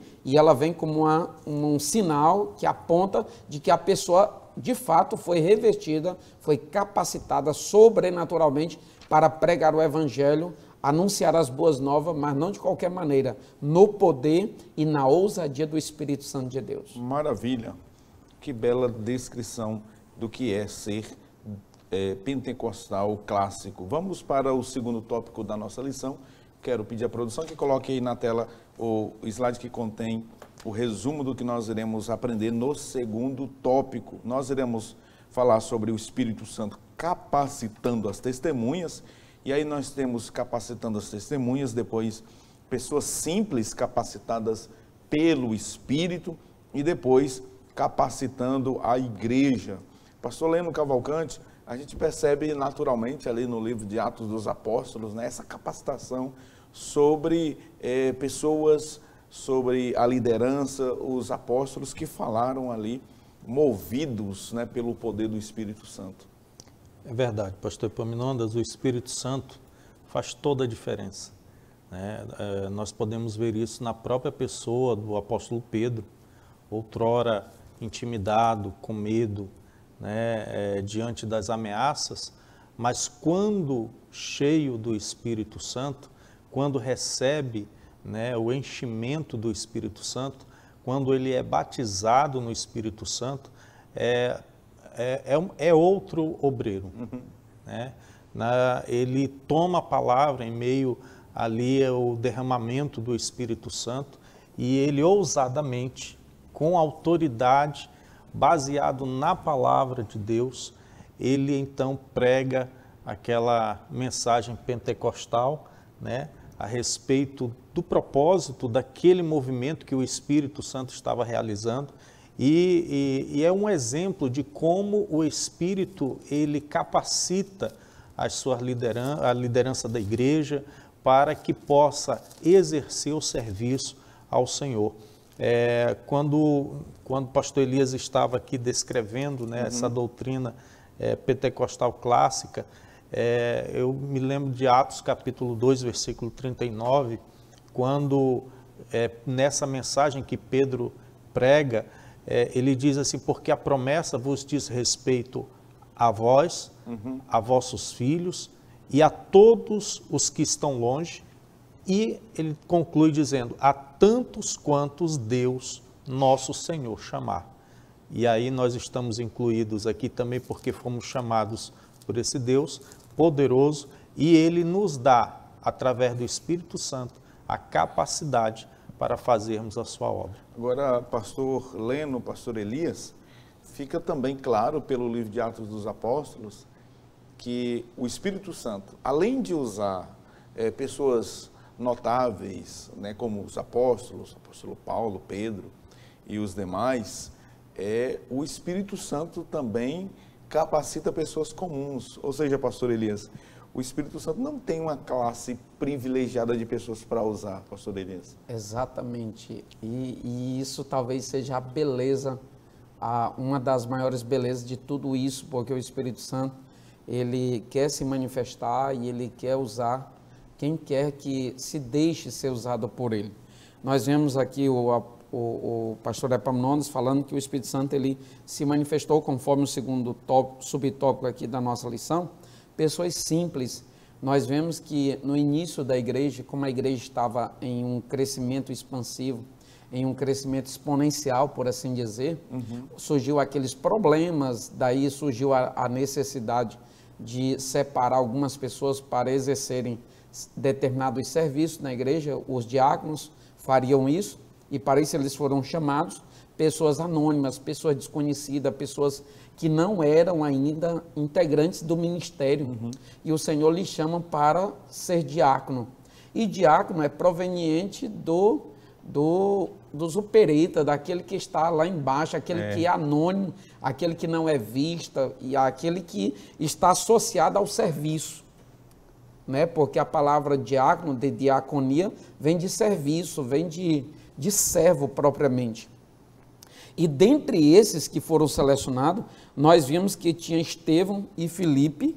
como um sinal que aponta de que a pessoa, de fato, foi revestida, foi capacitada sobrenaturalmente para pregar o evangelho, anunciar as boas novas, mas não de qualquer maneira, no poder e na ousadia do Espírito Santo de Deus. Maravilha, que bela descrição do que é ser pentecostal clássico. Vamos para o segundo tópico da nossa lição. Quero pedir à produção que coloque aí na tela o slide que contém o resumo do que nós iremos aprender no segundo tópico. Nós iremos falar sobre o Espírito Santo capacitando as testemunhas, e aí nós temos capacitando as testemunhas, depois pessoas simples capacitadas pelo Espírito, e depois capacitando a igreja. Pastor Leno Cavalcante, a gente percebe naturalmente ali no livro de Atos dos Apóstolos, né, essa capacitação sobre pessoas, sobre a liderança, os apóstolos que falaram ali, movidos, né, pelo poder do Espírito Santo. É verdade, pastor Epaminondas, o Espírito Santo faz toda a diferença, né? Nós podemos ver isso na própria pessoa do apóstolo Pedro, outrora intimidado, com medo, né, diante das ameaças, mas quando cheio do Espírito Santo, quando recebe, né, o enchimento do Espírito Santo, quando ele é batizado no Espírito Santo, é outro obreiro. Né? Ele toma a palavra em meio ali ao derramamento do Espírito Santo e ele ousadamente, com autoridade, baseado na palavra de Deus, ele então prega aquela mensagem pentecostal, né, a respeito do propósito daquele movimento que o Espírito Santo estava realizando, e é um exemplo de como o Espírito ele capacita a liderança da igreja para que possa exercer o serviço ao Senhor. Quando o pastor Elias estava aqui descrevendo, né, essa doutrina pentecostal clássica, eu me lembro de Atos capítulo 2, versículo 39, quando nessa mensagem que Pedro prega, ele diz assim, porque a promessa vos diz respeito a vós, a vossos filhos e a todos os que estão longe, e ele conclui dizendo, a tantos quantos Deus, nosso Senhor, chamar. E aí nós estamos incluídos aqui também porque fomos chamados por esse Deus poderoso e Ele nos dá, através do Espírito Santo, a capacidade para fazermos a sua obra. Agora, pastor Leno, pastor Elias, fica também claro pelo livro de Atos dos Apóstolos que o Espírito Santo, além de usar pessoas notáveis, né, como os apóstolos, o apóstolo Paulo, Pedro e os demais, o Espírito Santo também capacita pessoas comuns. Ou seja, pastor Elias, o Espírito Santo não tem uma classe privilegiada de pessoas para usar, pastor Elias. Exatamente. E isso talvez seja a beleza, uma das maiores belezas de tudo isso, porque o Espírito Santo, ele quer se manifestar e ele quer usar quem quer que se deixe ser usado por ele. Nós vemos aqui o pastor Epaminondas falando que o Espírito Santo ele se manifestou, conforme o segundo subtópico aqui da nossa lição, pessoas simples. Nós vemos que no início da igreja, como a igreja estava em um crescimento expansivo, em um crescimento exponencial, por assim dizer, surgiu aqueles problemas, daí surgiu a necessidade de separar algumas pessoas para exercerem determinados serviços na igreja. Os diáconos fariam isso, e para isso eles foram chamados, pessoas anônimas, pessoas desconhecidas, pessoas que não eram ainda integrantes do ministério. E o Senhor lhes chama para ser diácono. E diácono é proveniente dos operetas, daquele que está lá embaixo, aquele que é anônimo, aquele que não é vista, e aquele que está associado ao serviço. Né? Porque a palavra diácono, de diaconia, vem de serviço, vem de servo propriamente. E dentre esses que foram selecionados, nós vimos que tinha Estevão e Filipe,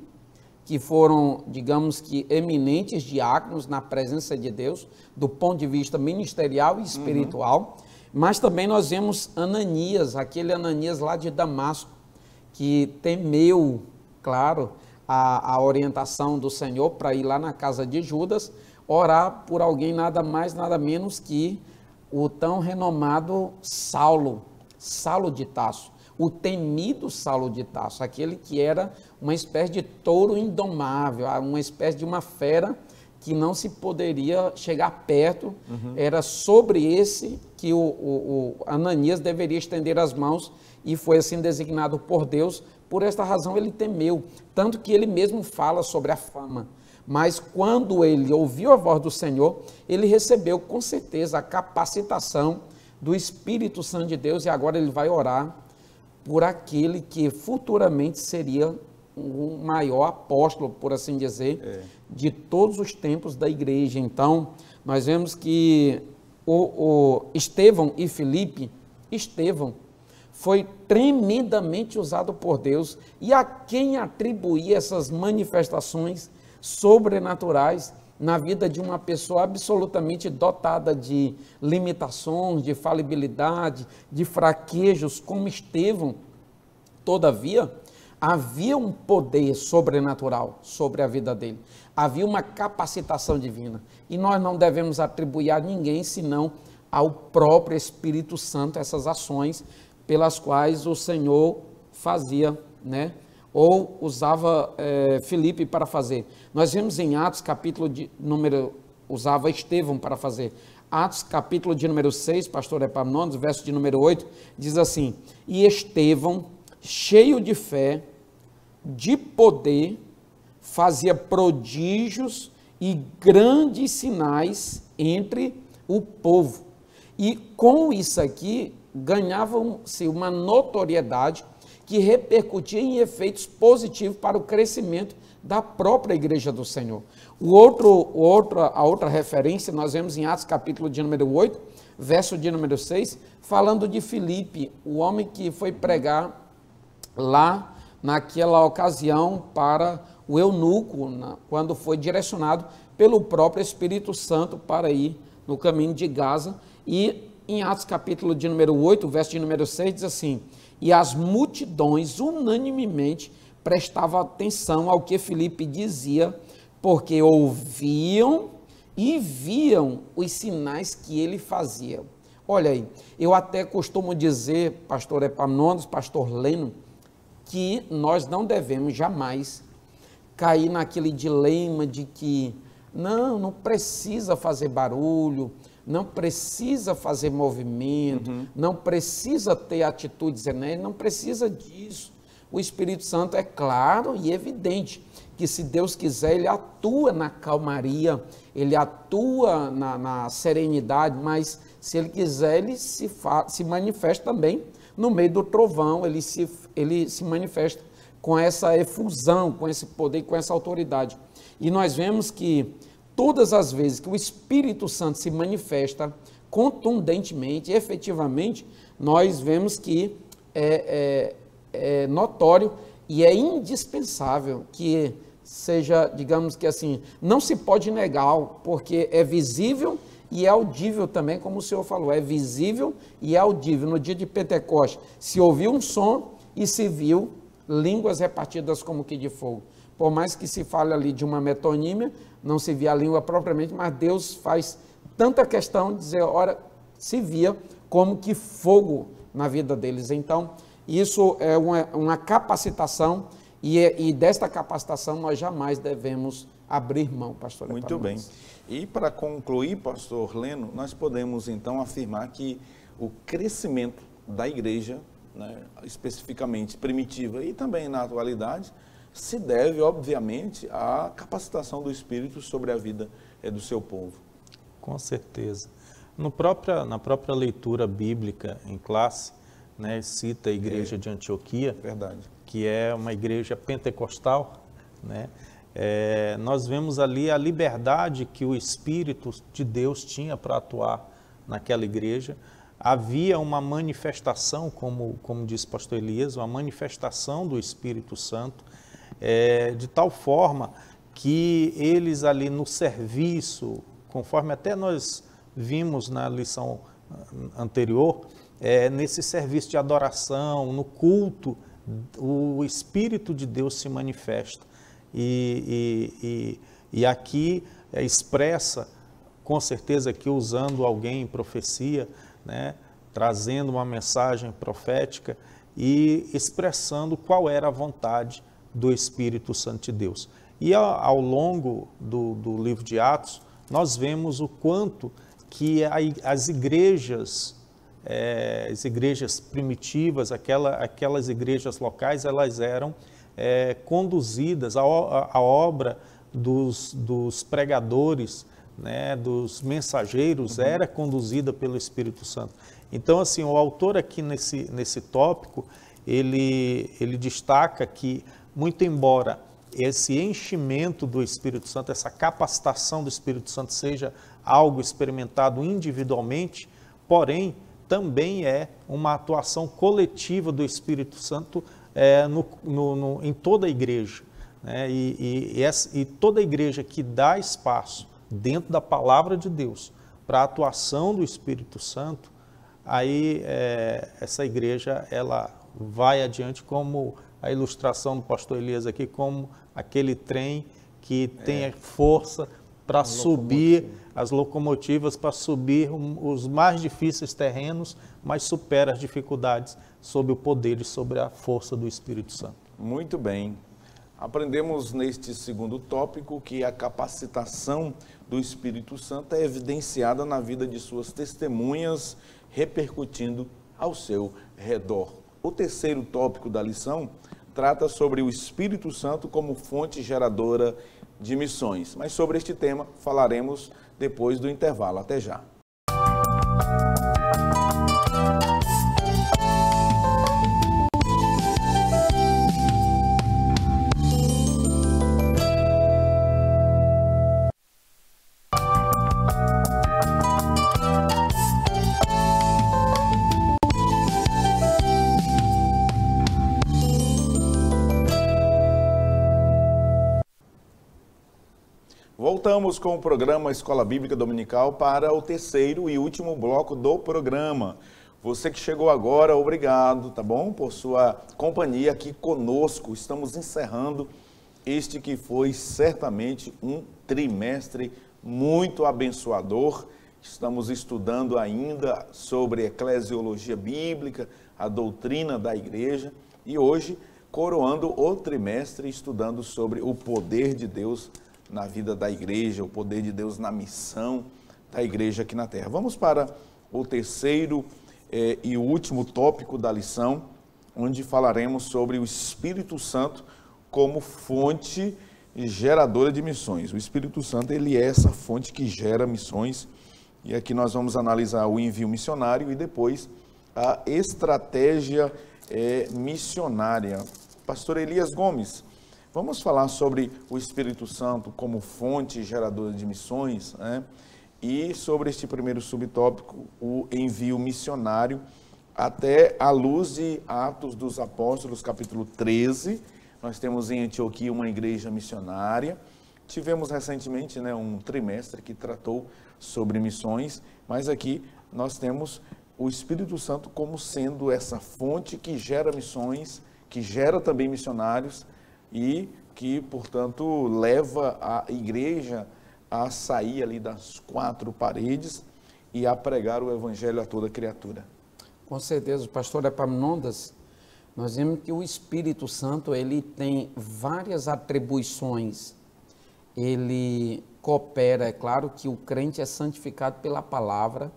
que foram, digamos que, eminentes diáconos na presença de Deus, do ponto de vista ministerial e espiritual. Mas também nós vemos Ananias, aquele Ananias lá de Damasco, que temeu, claro, a orientação do Senhor para ir lá na casa de Judas, orar por alguém nada mais, nada menos que o tão renomado Saulo de Tarso, o temido Saulo de Tarso, aquele que era uma espécie de touro indomável, uma espécie de uma fera que não se poderia chegar perto. Era sobre esse que o Ananias deveria estender as mãos, e foi assim designado por Deus. Por esta razão ele temeu, tanto que ele mesmo fala sobre a fama. Mas quando ele ouviu a voz do Senhor, ele recebeu com certeza a capacitação do Espírito Santo de Deus, e agora ele vai orar por aquele que futuramente seria o maior apóstolo, por assim dizer, de todos os tempos da igreja. Então, nós vemos que o Estevão e Filipe, Estevão foi tremendamente usado por Deus, e a quem atribuir essas manifestações sobrenaturais na vida de uma pessoa absolutamente dotada de limitações, de falibilidade, de fraquejos, como Estevão. Todavia, havia um poder sobrenatural sobre a vida dele, havia uma capacitação divina, e nós não devemos atribuir a ninguém senão ao próprio Espírito Santo essas ações pelas quais o Senhor fazia, né? Ou usava Filipe para fazer. Nós vemos em Atos, usava Estevão para fazer. Atos, capítulo de número 6, pastor Epaminondas, verso de número 8, diz assim: e Estevão, cheio de fé, de poder, fazia prodígios e grandes sinais entre o povo. E com isso aqui, ganhavam-se uma notoriedade que repercutia em efeitos positivos para o crescimento da própria igreja do Senhor. A outra referência nós vemos em Atos capítulo de número 8, verso de número 6, falando de Filipe, o homem que foi pregar lá naquela ocasião para o eunuco, quando foi direcionado pelo próprio Espírito Santo para ir no caminho de Gaza. E em Atos capítulo de número 8, verso de número 6, diz assim: e as multidões unanimemente prestavam atenção ao que Filipe dizia, porque ouviam e viam os sinais que ele fazia. Olha aí, eu até costumo dizer, pastor Epaminondas, pastor Leno, que nós não devemos jamais cair naquele dilema de que não precisa fazer barulho, não precisa fazer movimento, não precisa ter atitudes enérgicas, não precisa disso. O Espírito Santo é claro e evidente que, se Deus quiser, ele atua na calmaria, ele atua na serenidade, mas se ele quiser, ele se manifesta também no meio do trovão, ele se manifesta com essa efusão, com esse poder, com essa autoridade. E nós vemos que todas as vezes que o Espírito Santo se manifesta contundentemente, efetivamente, nós vemos que é notório e é indispensável que seja, digamos que assim, não se pode negar, porque é visível e é audível também, como o senhor falou, é visível e é audível. No dia de Pentecostes, se ouviu um som e se viu línguas repartidas como que de fogo. Por mais que se fale ali de uma metonímia, não se via a língua propriamente, mas Deus faz tanta questão de dizer, ora, se via como que fogo na vida deles. Então, isso é uma capacitação e desta capacitação nós jamais devemos abrir mão, pastor. Muito bem. E para concluir, pastor Leno, nós podemos então afirmar que o crescimento da igreja, né, especificamente primitiva e também na atualidade, se deve, obviamente, à capacitação do Espírito sobre a vida do seu povo. Com certeza. Na própria leitura bíblica em classe, né, cita a igreja de Antioquia, verdade, que é uma igreja pentecostal, né? Nós vemos ali a liberdade que o Espírito de Deus tinha para atuar naquela igreja. Havia uma manifestação, como disse o pastor Elias, uma manifestação do Espírito Santo, de tal forma que eles ali no serviço, conforme até nós vimos na lição anterior, nesse serviço de adoração, no culto, o Espírito de Deus se manifesta. E aqui expressa, com certeza que usando alguém em profecia, né, trazendo uma mensagem profética e expressando qual era a vontade do Espírito Santo de Deus. E ao longo do livro de Atos, nós vemos o quanto que as igrejas primitivas, aquelas igrejas locais, elas eram conduzidas, a obra dos pregadores, né, dos mensageiros, era conduzida pelo Espírito Santo. Então, assim, o autor aqui nesse tópico, ele destaca que, muito embora esse enchimento do Espírito Santo, essa capacitação do Espírito Santo seja algo experimentado individualmente, porém, também é uma atuação coletiva do Espírito Santo em toda a igreja, né? E toda a igreja que dá espaço dentro da palavra de Deus para a atuação do Espírito Santo, aí essa igreja ela vai adiante, como a ilustração do pastor Elias aqui, como aquele trem que tem força para subir, as locomotivas para subir os mais difíceis terrenos, mas supera as dificuldades sob o poder e sobre a força do Espírito Santo. Muito bem. Aprendemos neste segundo tópico que a capacitação do Espírito Santo é evidenciada na vida de suas testemunhas, repercutindo ao seu redor. O terceiro tópico da lição trata sobre o Espírito Santo como fonte geradora de missões. Mas sobre este tema falaremos depois do intervalo. Até já. Voltamos com o programa Escola Bíblica Dominical para o terceiro e último bloco do programa. Você que chegou agora, obrigado, tá bom? Por sua companhia aqui conosco. Estamos encerrando este que foi certamente um trimestre muito abençoador Estamos estudando ainda sobre eclesiologia bíblica, a doutrina da igreja, e hoje coroando o trimestre estudando sobre o poder de Deus na vida da igreja, o poder de Deus na missão da igreja aqui na terra. Vamos para o terceiro e o último tópico da lição, onde falaremos sobre o Espírito Santo como fonte geradora de missões. O Espírito Santo, ele é essa fonte que gera missões, e aqui nós vamos analisar o envio missionário e depois a estratégia missionária. Pastor Elias Gomes, vamos falar sobre o Espírito Santo como fonte geradora de missões, né? E sobre este primeiro subtópico, o envio missionário, até à luz de Atos dos Apóstolos, capítulo 13. Nós temos em Antioquia uma igreja missionária. Tivemos recentemente, né, um trimestre que tratou sobre missões, mas aqui nós temos o Espírito Santo como sendo essa fonte que gera missões, que gera também missionários e que, portanto, leva a igreja a sair ali das quatro paredes e a pregar o evangelho a toda criatura. Com certeza, o pastor Epaminondas, nós vemos que o Espírito Santo, ele tem várias atribuições. Ele coopera, é claro que o crente é santificado pela palavra,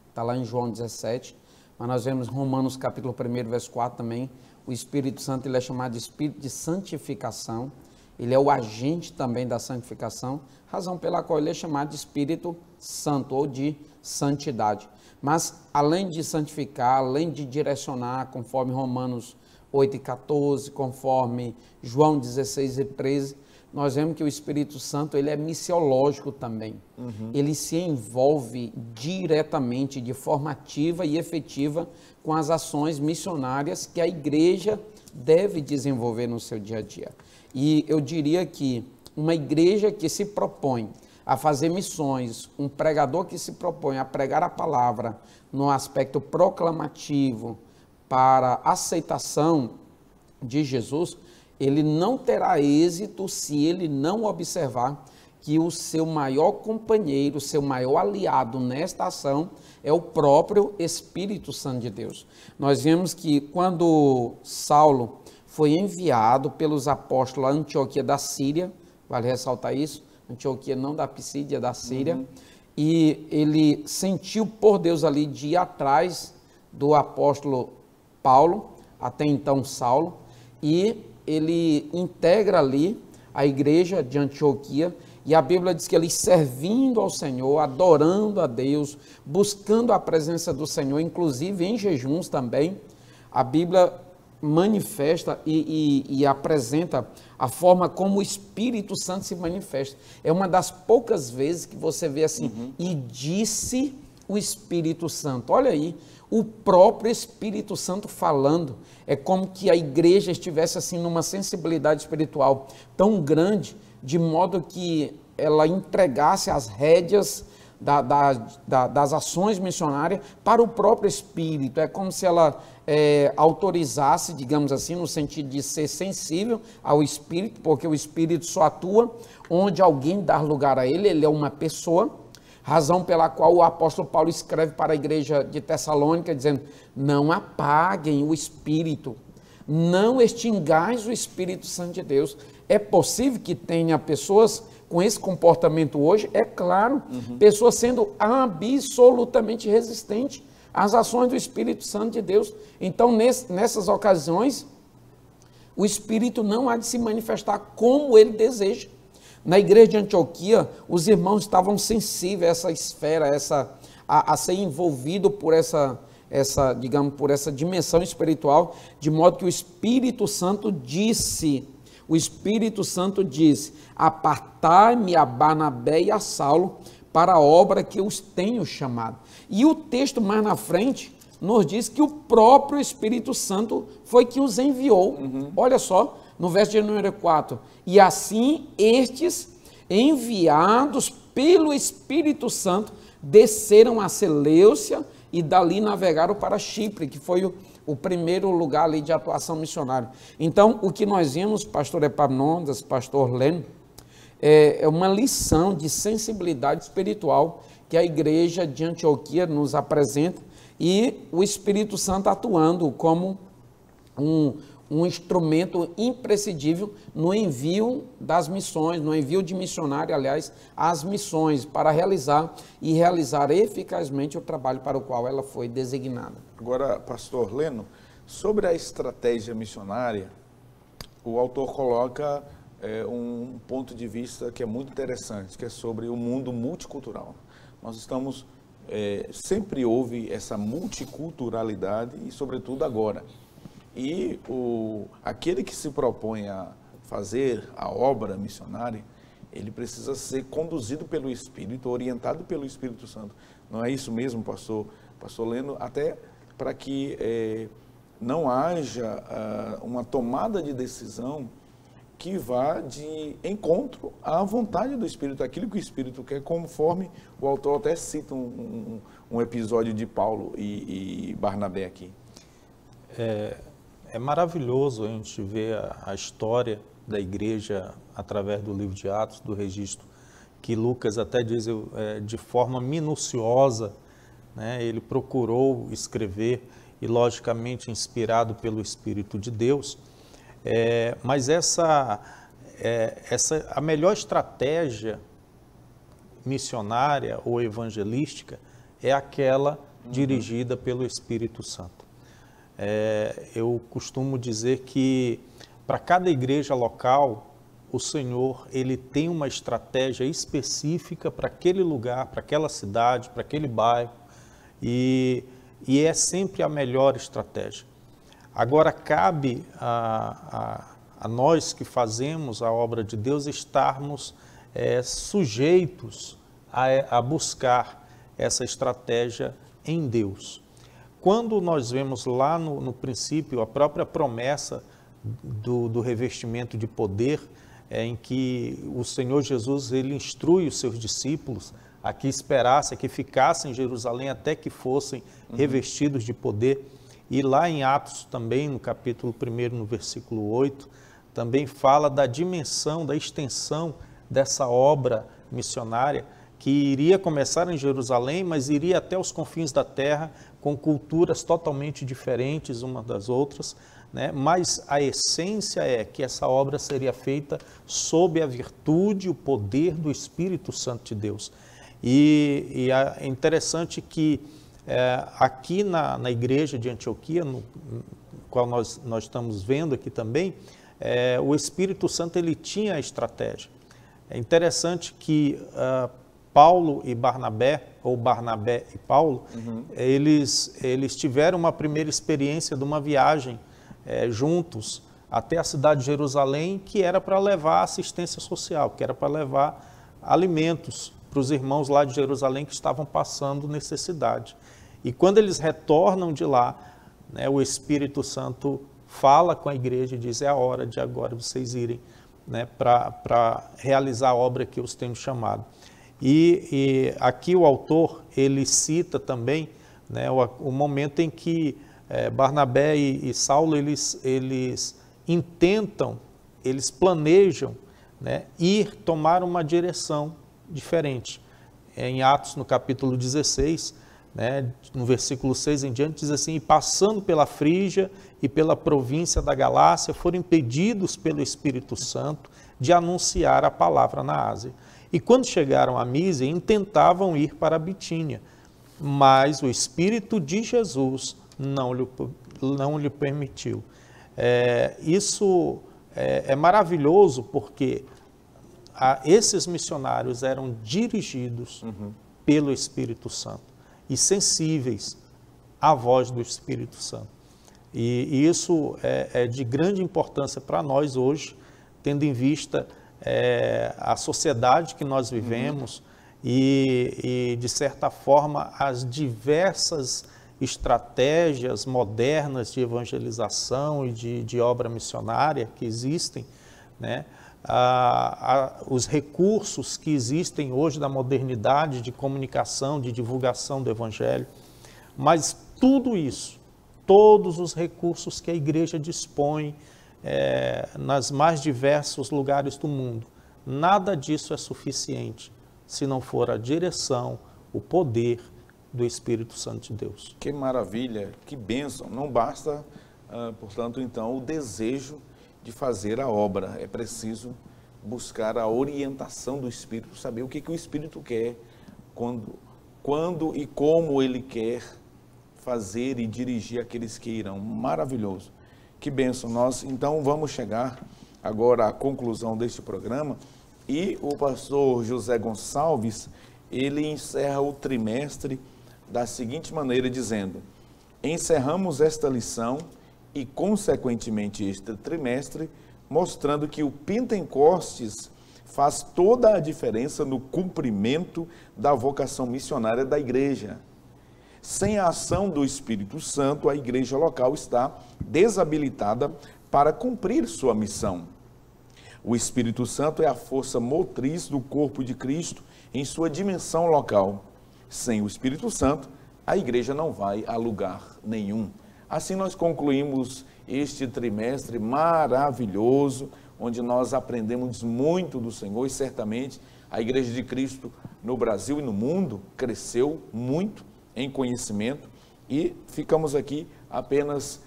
está lá em João 17, mas nós vemos Romanos capítulo 1, verso 4 também, o Espírito Santo, ele é chamado de Espírito de santificação, ele é o agente também da santificação, razão pela qual ele é chamado de Espírito Santo ou de santidade. Mas além de santificar, além de direcionar, conforme Romanos 8 e 14, conforme João 16 e 13, nós vemos que o Espírito Santo, ele é missiológico também. Ele se envolve diretamente, de forma ativa e efetiva, com as ações missionárias que a igreja deve desenvolver no seu dia a dia. E eu diria que uma igreja que se propõe a fazer missões, um pregador que se propõe a pregar a palavra no aspecto proclamativo para aceitação de Jesus, ele não terá êxito se ele não observar que o seu maior companheiro, o seu maior aliado nesta ação é o próprio Espírito Santo de Deus. Nós vemos que quando Saulo foi enviado pelos apóstolos a Antioquia da Síria, vale ressaltar isso, Antioquia não da Pisídia, da Síria, e ele sentiu por Deus ali de ir atrás do apóstolo Paulo, até então Saulo, e ele integra ali a igreja de Antioquia, e a Bíblia diz que ele servindo ao Senhor, adorando a Deus, buscando a presença do Senhor, inclusive em jejuns também, a Bíblia manifesta e apresenta a forma como o Espírito Santo se manifesta. É uma das poucas vezes que você vê assim, e disse o Espírito Santo. Olha aí, o próprio Espírito Santo falando. É como que a igreja estivesse assim numa sensibilidade espiritual tão grande, de modo que ela entregasse as rédeas das ações missionárias para o próprio Espírito. É como se ela autorizasse, digamos assim, no sentido de ser sensível ao Espírito, porque o Espírito só atua onde alguém dá lugar a ele, ele é uma pessoa, razão pela qual o apóstolo Paulo escreve para a igreja de Tessalônica, dizendo, não apaguem o Espírito, não extingais o Espírito Santo de Deus. É possível que tenha pessoas com esse comportamento hoje, é claro, pessoas sendo absolutamente resistentes às ações do Espírito Santo de Deus. Então, nessas ocasiões, o Espírito não há de se manifestar como ele deseja. Na igreja de Antioquia, os irmãos estavam sensíveis a essa esfera, a ser envolvido por essa dimensão espiritual, de modo que o Espírito Santo disse, apartai-me a Barnabé e a Saulo para a obra que eu os tenho chamado. E o texto mais na frente nos diz que o próprio Espírito Santo foi que os enviou. Olha só, no verso de número 4, e assim estes, enviados pelo Espírito Santo, desceram a Seleucia e dali navegaram para Chipre, que foi o primeiro lugar ali de atuação missionária. Então, o que nós vimos, pastor Epaminondas, pastor Leno, é uma lição de sensibilidade espiritual que que a igreja de Antioquia nos apresenta, e o Espírito Santo atuando como um instrumento imprescindível no envio das missões, no envio de missionário, aliás, às missões, para realizar eficazmente o trabalho para o qual ela foi designada. Agora, pastor Leno, sobre a estratégia missionária, o autor coloca um ponto de vista que é muito interessante, que é sobre o mundo multicultural. Nós estamos, sempre houve essa multiculturalidade e, sobretudo, agora. E aquele que se propõe a fazer a obra missionária, ele precisa ser conduzido pelo Espírito, orientado pelo Espírito Santo. Não é isso mesmo, pastor Leno? Até para que não haja uma tomada de decisão que vá de encontro à vontade do Espírito, aquilo que o Espírito quer, conforme o autor até cita um episódio de Paulo e Barnabé aqui. É maravilhoso a gente ver a história da igreja através do livro de Atos, do registro, que Lucas até diz de forma minuciosa, né? Ele procurou escrever e logicamente inspirado pelo Espírito de Deus, mas a melhor estratégia missionária ou evangelística é aquela dirigida pelo Espírito Santo. Eu costumo dizer que para cada igreja local, o Senhor ele tem uma estratégia específica para aquele lugar, para aquela cidade, para aquele bairro, e é sempre a melhor estratégia. Agora, cabe a nós que fazemos a obra de Deus estarmos sujeitos a buscar essa estratégia em Deus. Quando nós vemos lá no princípio a própria promessa do revestimento de poder, em que o Senhor Jesus ele instrui os seus discípulos a que esperassem, a que ficassem em Jerusalém até que fossem revestidos de poder. E lá em Atos também, no capítulo 1, no versículo 8, também fala da dimensão, da extensão dessa obra missionária, que iria começar em Jerusalém, mas iria até os confins da terra, com culturas totalmente diferentes umas das outras, né? Mas a essência é que essa obra seria feita sob a virtude e o poder do Espírito Santo de Deus. E é interessante que aqui na igreja de Antioquia, no qual nós estamos vendo aqui também, o Espírito Santo ele tinha a estratégia. É interessante que Paulo e Barnabé, ou Barnabé e Paulo, eles tiveram uma primeira experiência de uma viagem juntos até a cidade de Jerusalém, que era para levar assistência social, que era para levar alimentos para os irmãos lá de Jerusalém que estavam passando necessidade. E quando eles retornam de lá, né, o Espírito Santo fala com a igreja e diz: é a hora de agora vocês irem, né, para realizar a obra que eu os tenho chamado. E aqui o autor, ele cita também, né, o momento em que Barnabé e Saulo, eles intentam, eles planejam, né, ir tomar uma direção diferente. Em Atos, no capítulo 16, né, no versículo 6 em diante, diz assim: e passando pela Frígia e pela província da Galácia, foram impedidos pelo Espírito Santo de anunciar a palavra na Ásia. E quando chegaram a Mísia, intentavam ir para a Bitínia, mas o Espírito de Jesus não lhe permitiu. Isso é maravilhoso, porque esses missionários eram dirigidos pelo Espírito Santo e sensíveis à voz do Espírito Santo. E isso é de grande importância para nós hoje, tendo em vista a sociedade que nós vivemos e, de certa forma, as diversas estratégias modernas de evangelização e de obra missionária que existem, né? Os recursos que existem hoje da modernidade de comunicação, de divulgação do Evangelho, mas tudo isso, todos os recursos que a igreja dispõe nas mais diversos lugares do mundo, nada disso é suficiente se não for a direção, o poder do Espírito Santo de Deus. Que maravilha, que bênção. Não basta, portanto, então, o desejo de fazer a obra. É preciso buscar a orientação do Espírito, saber o que o Espírito quer, quando e como ele quer fazer e dirigir aqueles que irão. Maravilhoso. Que bênção. Nós, então, vamos chegar agora à conclusão deste programa e o pastor José Gonçalves, ele encerra o trimestre da seguinte maneira, dizendo: encerramos esta lição e, consequentemente, este trimestre, mostrando que o Pentecostes faz toda a diferença no cumprimento da vocação missionária da igreja. Sem a ação do Espírito Santo, a igreja local está desabilitada para cumprir sua missão. O Espírito Santo é a força motriz do corpo de Cristo em sua dimensão local. Sem o Espírito Santo, a igreja não vai a lugar nenhum. Assim nós concluímos este trimestre maravilhoso, onde nós aprendemos muito do Senhor e certamente a Igreja de Cristo no Brasil e no mundo cresceu muito em conhecimento e ficamos aqui apenas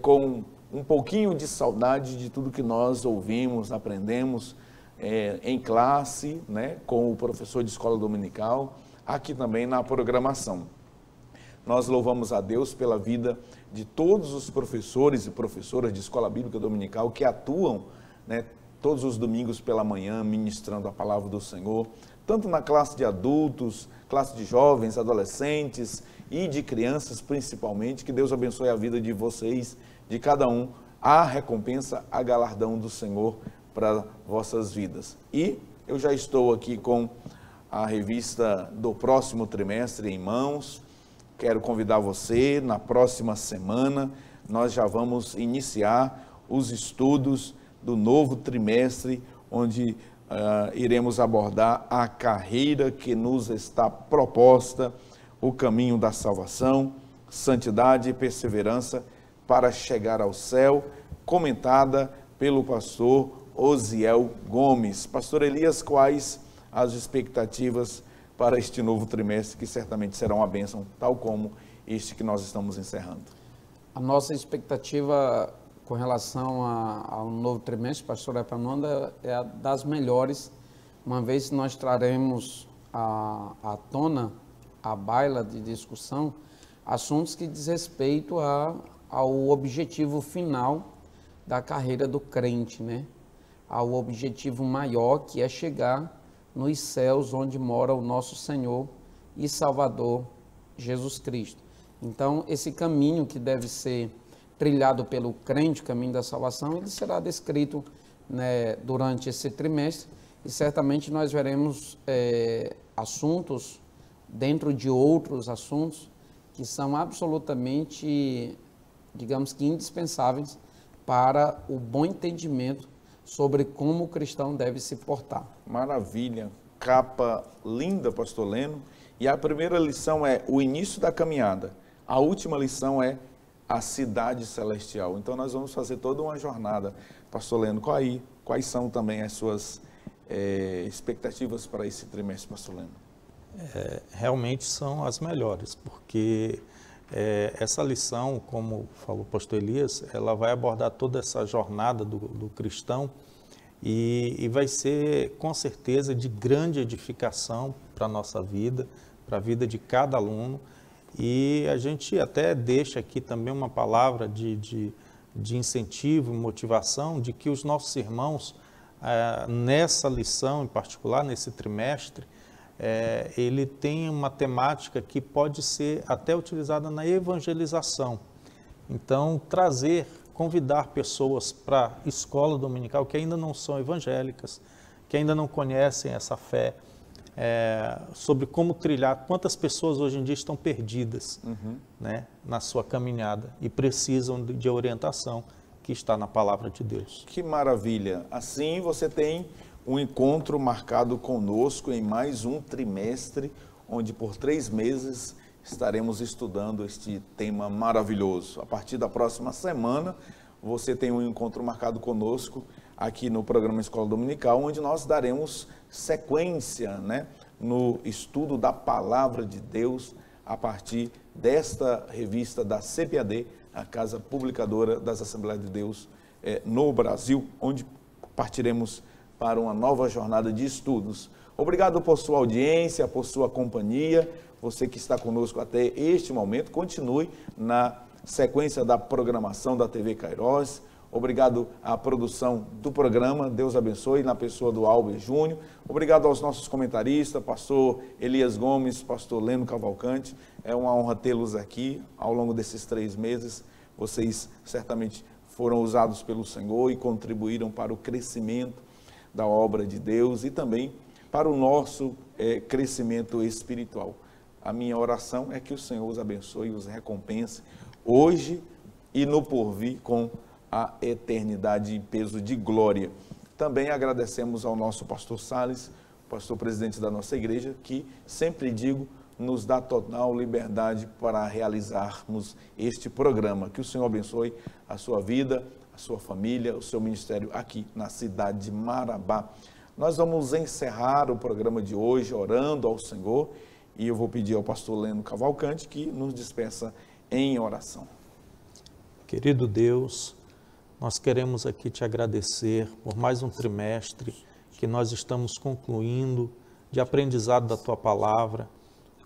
com um pouquinho de saudade de tudo que nós ouvimos, aprendemos em classe, né, com o professor de escola dominical, aqui também na programação. Nós louvamos a Deus pela vida de todos os professores e professoras de escola bíblica dominical que atuam, né, todos os domingos pela manhã ministrando a palavra do Senhor, tanto na classe de adultos, classe de jovens, adolescentes e de crianças principalmente. Que Deus abençoe a vida de vocês, de cada um, a recompensa, a galardão do Senhor para vossas vidas. E eu já estou aqui com a revista do próximo trimestre em mãos. Quero convidar você, na próxima semana, nós já vamos iniciar os estudos do novo trimestre, onde iremos abordar a carreira que nos está proposta, o caminho da salvação, santidade e perseverança para chegar ao céu, comentada pelo pastor Osiel Gomes. Pastor Elias, quais as expectativas para este novo trimestre, que certamente será uma bênção, tal como este que nós estamos encerrando? A nossa expectativa com relação ao novo trimestre, pastor Epaminondas, é a das melhores, uma vez que nós traremos à tona, à baila de discussão, assuntos que diz respeito ao objetivo final da carreira do crente, né? Ao objetivo maior, que é chegar nos céus, onde mora o nosso Senhor e Salvador Jesus Cristo. Então, esse caminho que deve ser trilhado pelo crente, o caminho da salvação, ele será descrito, né, durante esse trimestre, e certamente nós veremos assuntos dentro de outros assuntos que são absolutamente, digamos que indispensáveis para o bom entendimento sobre como o cristão deve se portar. Maravilha, capa linda, pastor Leno. E a primeira lição é o início da caminhada. A última lição é a cidade celestial. Então nós vamos fazer toda uma jornada. Pastor Leno, quais são também as suas expectativas para esse trimestre, pastor Leno? Realmente são as melhores, porque essa lição, como falou o pastor Elias, ela vai abordar toda essa jornada do cristão e vai ser, com certeza, de grande edificação para a nossa vida, para a vida de cada aluno. E a gente até deixa aqui também uma palavra de incentivo e motivação de que os nossos irmãos, nessa lição em particular, nesse trimestre, ele tem uma temática que pode ser até utilizada na evangelização. Então, convidar pessoas para a escola dominical que ainda não são evangélicas, que ainda não conhecem essa fé, sobre como trilhar. Quantas pessoas hoje em dia estão perdidas, né, na sua caminhada e precisam de orientação que está na palavra de Deus. Que maravilha! Assim você tem um encontro marcado conosco em mais um trimestre, onde por 3 meses estaremos estudando este tema maravilhoso. A partir da próxima semana, você tem um encontro marcado conosco aqui no programa Escola Dominical, onde nós daremos sequência, né, no estudo da Palavra de Deus a partir desta revista da CPAD, a Casa Publicadora das Assembleias de Deus no Brasil, onde partiremos para uma nova jornada de estudos. Obrigado por sua audiência, por sua companhia. Você que está conosco até este momento, continue na sequência da programação da TV Kairos. Obrigado à produção do programa, Deus abençoe, na pessoa do Albert Júnior. Obrigado aos nossos comentaristas, pastor Elias Gomes, pastor Leno Cavalcante. É uma honra tê-los aqui ao longo desses 3 meses. Vocês certamente foram usados pelo Senhor e contribuíram para o crescimento da obra de Deus e também para o nosso crescimento espiritual. A minha oração é que o Senhor os abençoe e os recompense hoje e no porvir com a eternidade em peso de glória. Também agradecemos ao nosso pastor Salles, pastor presidente da nossa igreja, que sempre digo, nos dá total liberdade para realizarmos este programa. Que o Senhor abençoe a sua vida, a sua família, o seu ministério aqui na cidade de Marabá. Nós vamos encerrar o programa de hoje orando ao Senhor e eu vou pedir ao pastor Leno Cavalcante que nos despeça em oração. Querido Deus, nós queremos aqui te agradecer por mais um trimestre que nós estamos concluindo de aprendizado da Tua Palavra.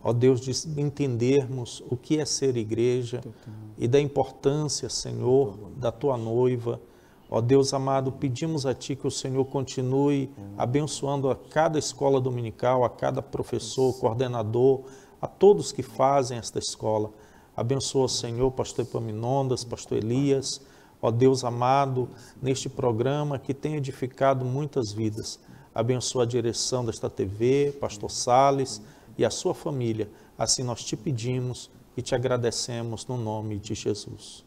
Ó Deus, de entendermos o que é ser igreja e da importância, Senhor, da Tua noiva. Ó Deus amado, pedimos a Ti que o Senhor continue abençoando a cada escola dominical, a cada professor, coordenador, a todos que fazem esta escola. Abençoa, Senhor, pastor Epaminondas, pastor Elias, ó Deus amado, neste programa que tem edificado muitas vidas. Abençoa a direção desta TV, pastor Salles e a sua família. Assim nós te pedimos e te agradecemos no nome de Jesus.